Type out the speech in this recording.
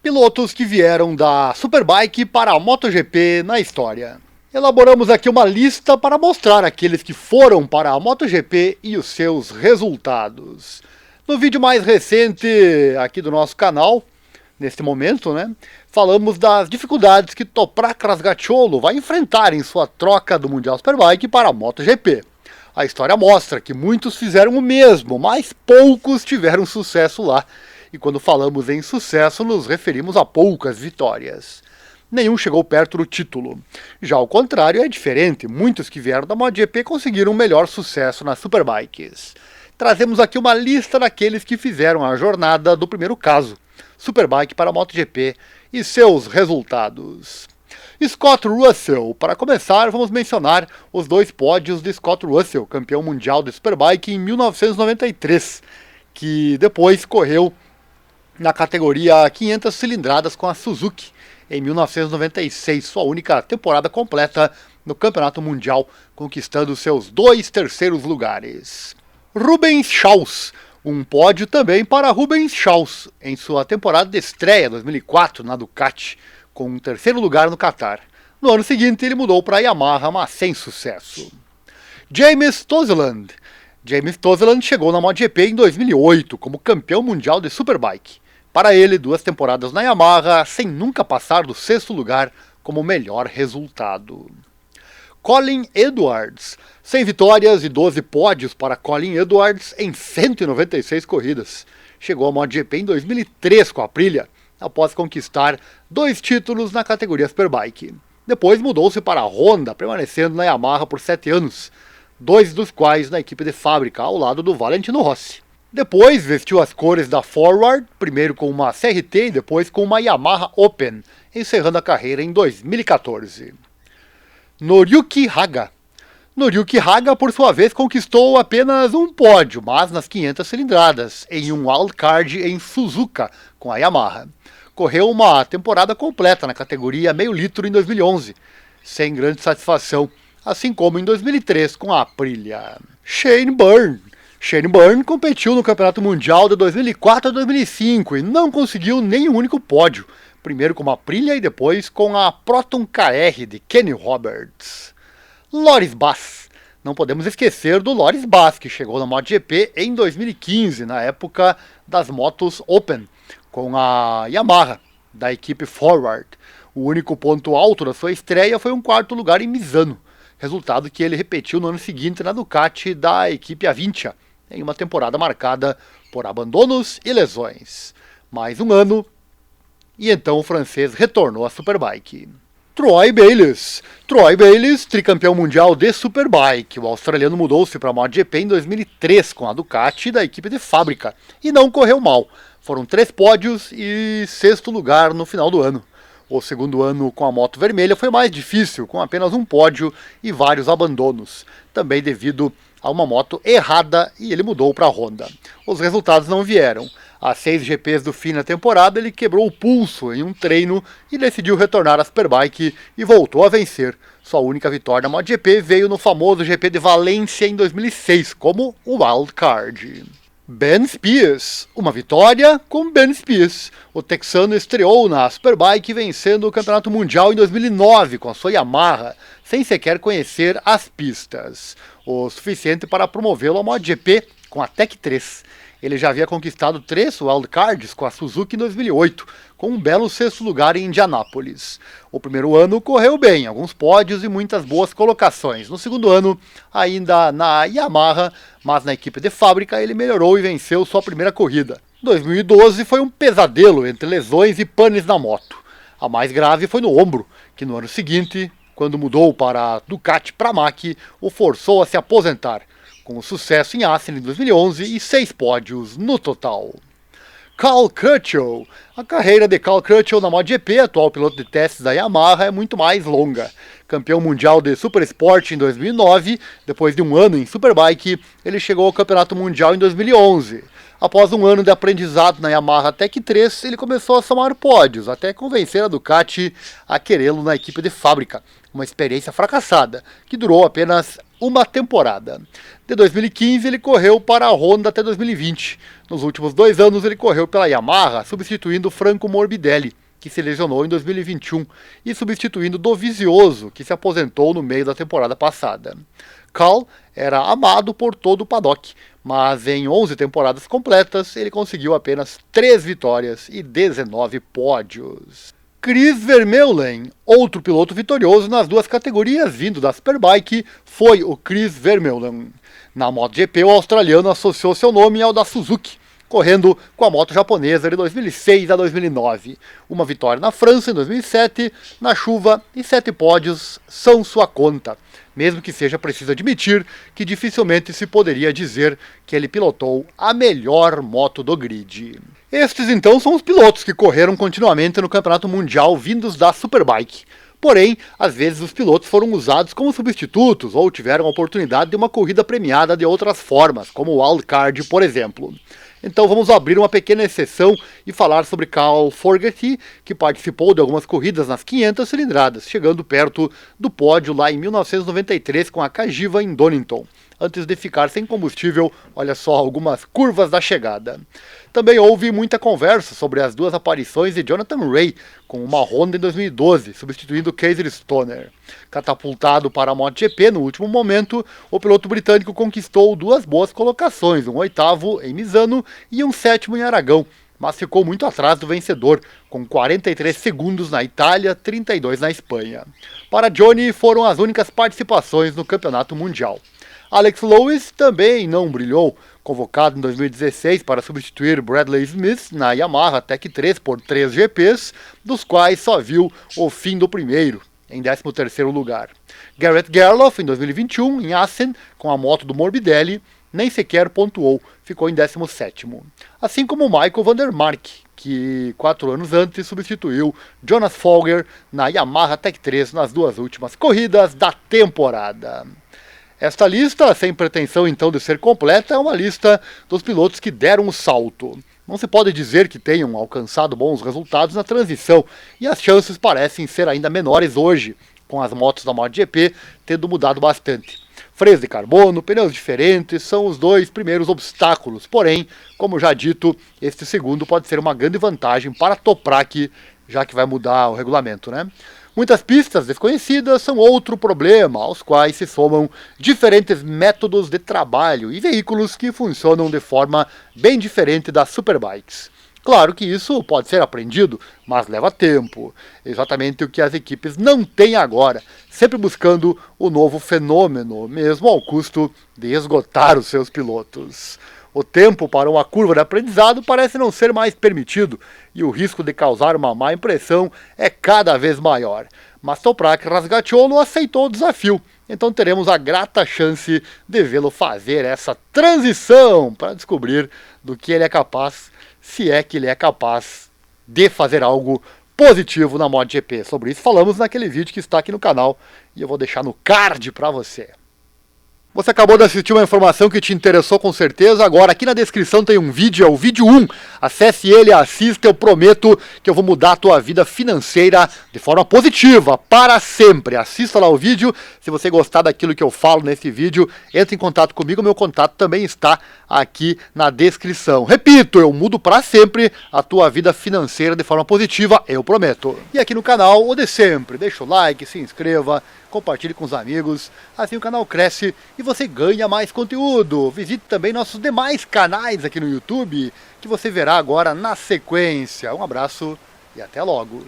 Pilotos que vieram da Superbike para a MotoGP na história. Elaboramos aqui uma lista para mostrar aqueles que foram para a MotoGP e os seus resultados. No vídeo mais recente aqui do nosso canal, neste momento, falamos das dificuldades que Toprak Razgatlioglu vai enfrentar em sua troca do Mundial Superbike para a MotoGP. A história mostra que muitos fizeram o mesmo, mas poucos tiveram sucesso lá. E quando falamos em sucesso, nos referimos a poucas vitórias. Nenhum chegou perto do título. Já ao contrário, é diferente. Muitos que vieram da MotoGP conseguiram um melhor sucesso nas Superbikes. Trazemos aqui uma lista daqueles que fizeram a jornada do primeiro caso, Superbike para a MotoGP, e seus resultados. Scott Russell. Para começar, vamos mencionar os dois pódios de Scott Russell, campeão mundial de Superbike em 1993, que depois correu na categoria 500 cilindradas com a Suzuki em 1996, sua única temporada completa no Campeonato Mundial, conquistando seus 2 terceiros lugares. Rubens Schaus, um pódio também para Rubens Schaus em sua temporada de estreia 2004 na Ducati, com um terceiro lugar no Qatar. No ano seguinte ele mudou para a Yamaha, mas sem sucesso. James Toseland. James Toseland chegou na MotoGP em 2008 como campeão mundial de Superbike. Para ele, 2 temporadas na Yamaha, sem nunca passar do 6º lugar como melhor resultado. Colin Edwards. 100 vitórias e 12 pódios para Colin Edwards em 196 corridas. Chegou à MotoGP em 2003 com a Aprilia, após conquistar 2 títulos na categoria Superbike. Depois mudou-se para a Honda, permanecendo na Yamaha por 7 anos, 2 dos quais na equipe de fábrica, ao lado do Valentino Rossi. Depois vestiu as cores da Forward, primeiro com uma CRT e depois com uma Yamaha Open, encerrando a carreira em 2014. Noriyuki Haga. Noriyuki Haga, por sua vez, conquistou apenas um pódio, mas nas 500 cilindradas, em um wildcard em Suzuka, com a Yamaha. Correu uma temporada completa na categoria meio litro em 2011, sem grande satisfação, assim como em 2003 com a Aprilia. Shane Byrne. Shane Byrne competiu no Campeonato Mundial de 2004 a 2005 e não conseguiu nem um único pódio, primeiro com a Aprilia e depois com a Proton KR de Kenny Roberts. Loris Bass. Não podemos esquecer do Loris Bass, que chegou na MotoGP em 2015, na época das motos Open, com a Yamaha, da equipe Forward. O único ponto alto da sua estreia foi um 4º lugar em Misano, resultado que ele repetiu no ano seguinte na Ducati da equipe Avintia, em uma temporada marcada por abandonos e lesões. Mais um ano, e então o francês retornou à Superbike. Troy Bayliss. Troy Bayliss, tricampeão mundial de Superbike. O australiano mudou-se para a MotoGP em 2003 com a Ducati da equipe de fábrica e não correu mal. Foram 3 pódios e 6º lugar no final do ano. O segundo ano com a moto vermelha foi mais difícil, com apenas um pódio e vários abandonos, também devido a uma moto errada, e ele mudou para a Honda. Os resultados não vieram. Às 6 GPs do fim da temporada, ele quebrou o pulso em um treino e decidiu retornar à Superbike e voltou a vencer. Sua única vitória na MotoGP veio no famoso GP de Valência em 2006, como o wildcard. Ben Spies. Uma vitória com Ben Spies. O texano estreou na Superbike vencendo o Campeonato Mundial em 2009 com a sua Yamaha, sem sequer conhecer as pistas. O suficiente para promovê-lo à MotoGP com a Tech 3. Ele já havia conquistado 3 wildcards com a Suzuki em 2008, com um belo 6º lugar em Indianápolis. O primeiro ano correu bem, alguns pódios e muitas boas colocações. No segundo ano, ainda na Yamaha, mas na equipe de fábrica, ele melhorou e venceu sua primeira corrida. 2012 foi um pesadelo entre lesões e panes na moto. A mais grave foi no ombro, que no ano seguinte, quando mudou para a Ducati Pramac, o forçou a se aposentar, com sucesso em Assen em 2011 e 6 pódios no total. Cal Crutchlow. A carreira de Cal Crutchlow na MotoGP, atual piloto de testes da Yamaha, é muito mais longa. Campeão mundial de Super Sport em 2009, depois de um ano em Superbike, ele chegou ao Campeonato Mundial em 2011. Após um ano de aprendizado na Yamaha Tech 3, ele começou a somar pódios, até convencer a Ducati a querê-lo na equipe de fábrica. Uma experiência fracassada, que durou apenas uma temporada. De 2015 ele correu para a Honda até 2020. Nos últimos 2 anos ele correu pela Yamaha, substituindo Franco Morbidelli, que se lesionou em 2021, e substituindo Dovizioso, que se aposentou no meio da temporada passada. Carl era amado por todo o paddock, mas em 11 temporadas completas ele conseguiu apenas 3 vitórias e 19 pódios. Chris Vermeulen, outro piloto vitorioso nas 2 categorias vindo da Superbike, foi o Chris Vermeulen. Na MotoGP, o australiano associou seu nome ao da Suzuki, correndo com a moto japonesa de 2006 a 2009. Uma vitória na França em 2007, na chuva, e 7 pódios são sua conta, mesmo que seja preciso admitir que dificilmente se poderia dizer que ele pilotou a melhor moto do grid. Estes então são os pilotos que correram continuamente no Campeonato Mundial vindos da Superbike. Porém, às vezes os pilotos foram usados como substitutos ou tiveram a oportunidade de uma corrida premiada de outras formas, como o wildcard, por exemplo. Então vamos abrir uma pequena exceção e falar sobre Carl Fogarty, que participou de algumas corridas nas 500 cilindradas, chegando perto do pódio lá em 1993 com a Cagiva em Donington, antes de ficar sem combustível, olha só, algumas curvas da chegada. Também houve muita conversa sobre as 2 aparições de Jonathan Rea com uma Honda em 2012, substituindo Casey Stoner. Catapultado para a MotoGP no último momento, o piloto britânico conquistou 2 boas colocações, um 8º em Misano e um 7º em Aragão, mas ficou muito atrás do vencedor, com 43 segundos na Itália, 32 na Espanha. Para Johnny, foram as únicas participações no Campeonato Mundial. Alex Lewis também não brilhou, convocado em 2016 para substituir Bradley Smith na Yamaha Tech 3 por 3 GPs, dos quais só viu o fim do primeiro, em 13º lugar. Garrett Gerloff, em 2021, em Assen, com a moto do Morbidelli, nem sequer pontuou, ficou em 17º. Assim como Michael van der Mark, que 4 anos antes substituiu Jonas Folger na Yamaha Tech 3 nas 2 últimas corridas da temporada. Esta lista, sem pretensão então de ser completa, é uma lista dos pilotos que deram o salto. Não se pode dizer que tenham alcançado bons resultados na transição, e as chances parecem ser ainda menores hoje, com as motos da MotoGP tendo mudado bastante. Freios de carbono, pneus diferentes são os 2 primeiros obstáculos, porém, como já dito, este segundo pode ser uma grande vantagem para a Toprak, já que vai mudar o regulamento, né? Muitas pistas desconhecidas são outro problema, aos quais se somam diferentes métodos de trabalho e veículos que funcionam de forma bem diferente das superbikes. Claro que isso pode ser aprendido, mas leva tempo. Exatamente o que as equipes não têm agora, sempre buscando o novo fenômeno, mesmo ao custo de esgotar os seus pilotos. O tempo para uma curva de aprendizado parece não ser mais permitido, e o risco de causar uma má impressão é cada vez maior. Mas Toprak Razgatlioglu aceitou o desafio, então teremos a grata chance de vê-lo fazer essa transição para descobrir do que ele é capaz, se é que ele é capaz de fazer algo positivo na MotoGP. Sobre isso falamos naquele vídeo que está aqui no canal, e eu vou deixar no card para você. Você acabou de assistir uma informação que te interessou com certeza, agora aqui na descrição tem um vídeo, é o vídeo 1, acesse ele, assista, eu prometo que eu vou mudar a tua vida financeira de forma positiva, para sempre. Assista lá o vídeo, se você gostar daquilo que eu falo nesse vídeo, entre em contato comigo, meu contato também está aqui na descrição. Repito, eu mudo para sempre a tua vida financeira de forma positiva, eu prometo. E aqui no canal, o de sempre, deixa o like, se inscreva, compartilhe com os amigos, assim o canal cresce e você ganha mais conteúdo. Visite também nossos demais canais aqui no YouTube, que você verá agora na sequência. Um abraço e até logo!